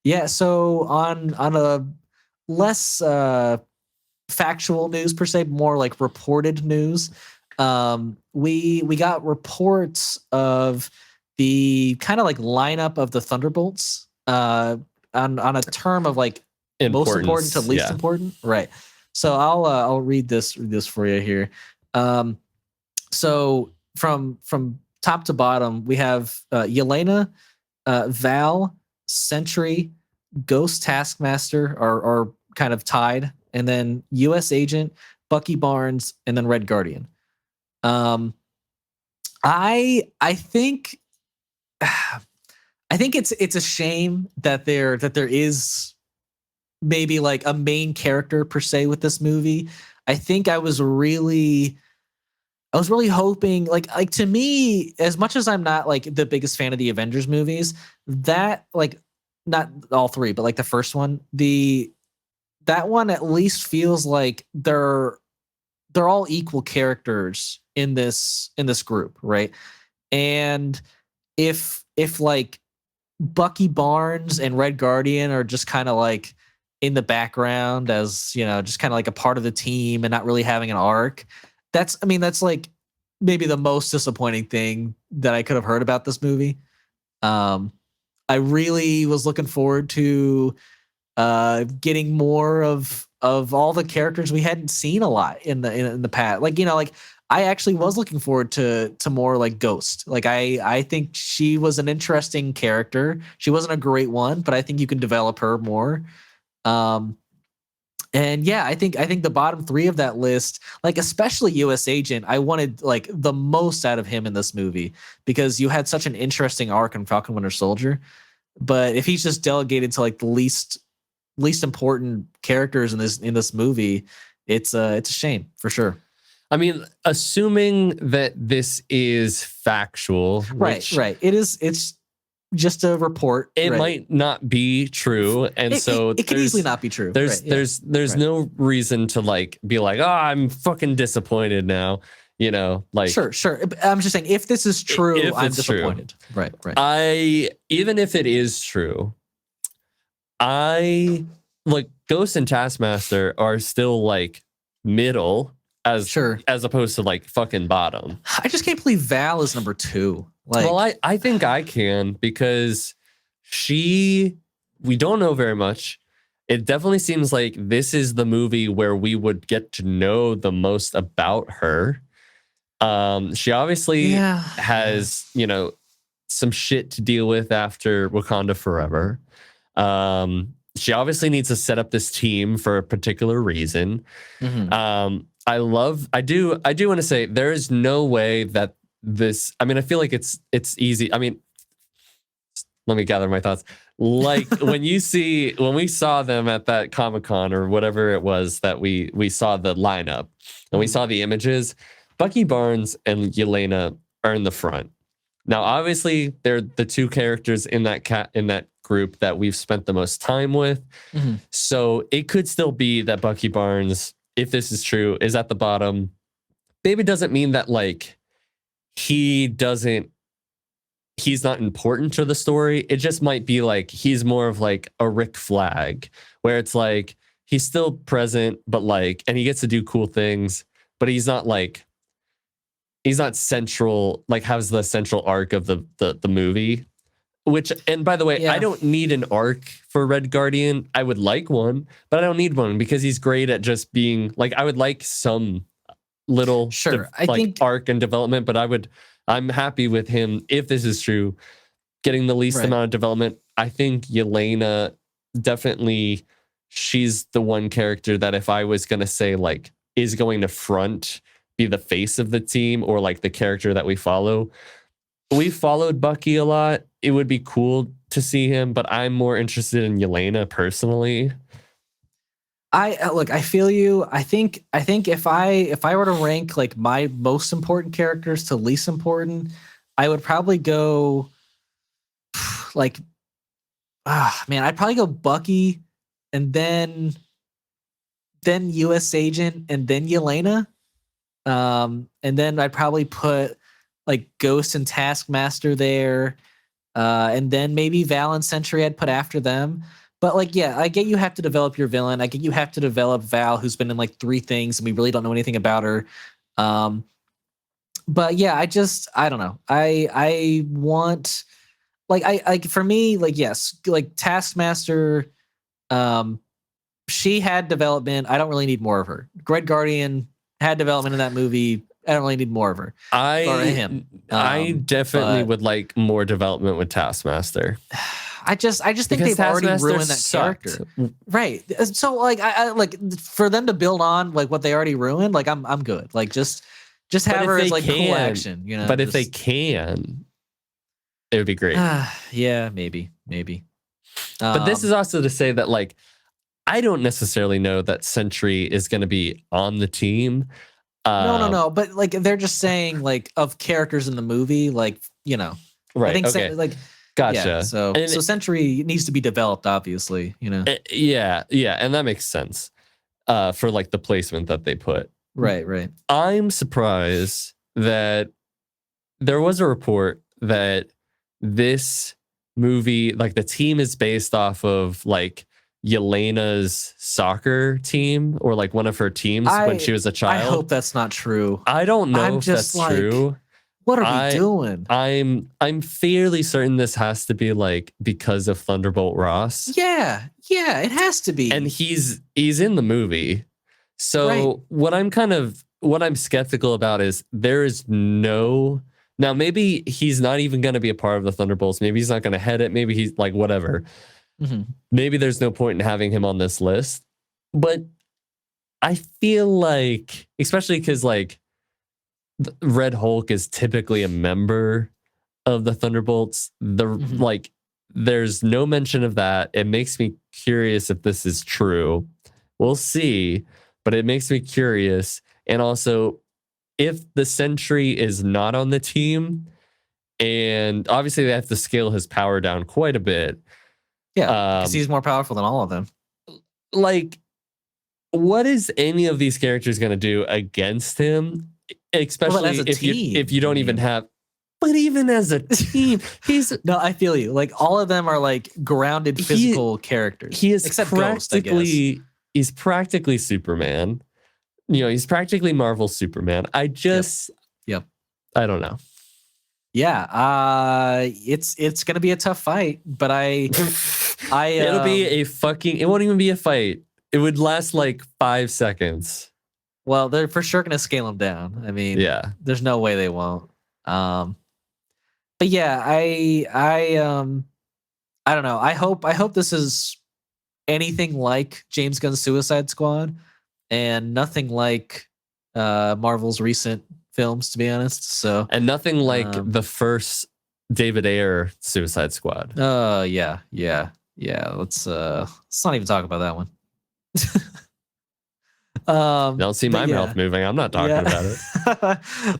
Yeah, so on a less factual news per se, more like reported news, we got reports of the kind of like lineup of the Thunderbolts on a term of like most important to Importance, least yeah. important, right? So I'll read this for you here. So from top to bottom, we have Yelena, Val, Sentry, Ghost Taskmaster are kind of tied, and then U.S. Agent, Bucky Barnes, and then Red Guardian. I think I think it's a shame that there is maybe like a main character per se with this movie. I think I was really hoping like to me, as much as I'm not like the biggest fan of the Avengers movies, that like not all three, but like the first one, that one at least feels like they're all equal characters in this group, right? And if like Bucky Barnes and Red Guardian are just kind of like in the background as, just kind of like a part of the team and not really having an arc, that's like maybe the most disappointing thing that I could have heard about this movie. I really was looking forward to getting more of all the characters we hadn't seen a lot in the past. Like I actually was looking forward to more like Ghost. Like I think she was an interesting character. She wasn't a great one, but I think you can develop her more. And yeah, I think the bottom three of that list, like especially U.S. Agent, I wanted like the most out of him in this movie because you had such an interesting arc in Falcon Winter Soldier. But if he's just delegated to like the least important characters in this movie, it's a shame for sure. I mean, assuming that this is factual, Right. It's just a report. It right. might not be true, and so it could easily not be true. There's right. no reason to like be like, oh, I'm fucking disappointed now. Like sure. I'm just saying, if this is true, I'm disappointed. True. Right. Even if it is true, I like Ghost and Taskmaster are still like middle as opposed to like fucking bottom. I just can't believe Val is number 2. Like, well, I think I can because we don't know very much. It definitely seems like this is the movie where we would get to know the most about her. She obviously has, some shit to deal with after Wakanda Forever. She obviously needs to set up this team for a particular reason. Mm-hmm. I do want to say there is no way that this, I mean, I feel like it's easy. I mean, let me gather my thoughts. Like when we saw them at that Comic-Con or whatever it was that we saw the lineup and we saw the images, Bucky Barnes and Yelena are in the front. Now, obviously, they're the two characters in that group that we've spent the most time with. Mm-hmm. So it could still be that Bucky Barnes, if this is true, is at the bottom. Maybe it doesn't mean that like he's not important to the story. It just might be like he's more of like a Rick Flag, where it's like he's still present, but like, and he gets to do cool things, but he's not central, like has the central arc of the movie. Which, and by the way, I don't need an arc for Red Guardian. I would like one, but I don't need one because he's great at just being like, I would like some little I think arc and development, but I'm happy with him, if this is true, getting the least amount of development. I think Yelena, definitely, she's the one character that if I was going to say like is going to be the face of the team or like the character that we follow. We followed Bucky a lot. It would be cool to see him, but I'm more interested in Yelena personally. I feel you. I think if I were to rank like my most important characters to least important, I would probably go like I'd probably go Bucky and then US Agent and then Yelena. And then I'd probably put like Ghost and Taskmaster there. and then maybe Val and Sentry I'd put after them. But like, yeah, I get you have to develop your villain. I get you have to develop Val, who's been in like 3 things, and we really don't know anything about her. But yeah, I don't know. I want like I for me, like, yes, like Taskmaster, she had development. I don't really need more of her. Greg Guardian had development in that movie. I don't really need more of her or him. I definitely would like more development with Taskmaster. I just think Because they've already Taskmaster ruined that sucked. character, right? So like, I like for them to build on like what they already ruined. Like, I'm good. Like, just have her as like cool action, you know. But if they can, it would be great. Yeah, maybe. But this is also to say that like I don't necessarily know that Sentry is going to be on the team. No. But like they're just saying like of characters in the movie, like, you know. Right. I think okay. like. Gotcha. Yeah, so Sentry needs to be developed, obviously, you know. Yeah, and that makes sense for like the placement that they put. Right. I'm surprised that there was a report that this movie, like the team is based off of like Yelena's soccer team or like one of her teams when she was a child. I hope that's not true. I don't know if that's true. What are we doing? I'm fairly certain this has to be like because of Thunderbolt Ross. Yeah, it has to be. And he's in the movie. So what I'm skeptical about is there is no. Now maybe he's not even going to be a part of the Thunderbolts. Maybe he's not going to head it. Maybe he's like whatever. Mm-hmm. Maybe there's no point in having him on this list. But I feel like, especially because like Red Hulk is typically a member of the Thunderbolts. Like there's no mention of that. It makes me curious if this is true. We'll see, but it makes me curious. And also, if the Sentry is not on the team, and obviously they have to scale his power down quite a bit. Yeah, because he's more powerful than all of them. Like, what is any of these characters going to do against him? Especially if you don't even have. But even as a team, he's no. I feel you. Like all of them are like grounded physical characters. He is except practically Ghost, he's practically Superman. You know, he's practically Marvel Superman. I just yep. I don't know. Yeah, it's gonna be a tough fight, but it'll be a fucking. It won't even be a fight. It would last like 5 seconds. Well, they're for sure going to scale them down. I mean, yeah, there's no way they won't. But yeah, I don't know. I hope this is anything like James Gunn's Suicide Squad and nothing like Marvel's recent films, to be honest. So and nothing like the first David Ayer Suicide Squad. Yeah. Let's not even talk about that one. Don't see my mouth moving. I'm not talking about it.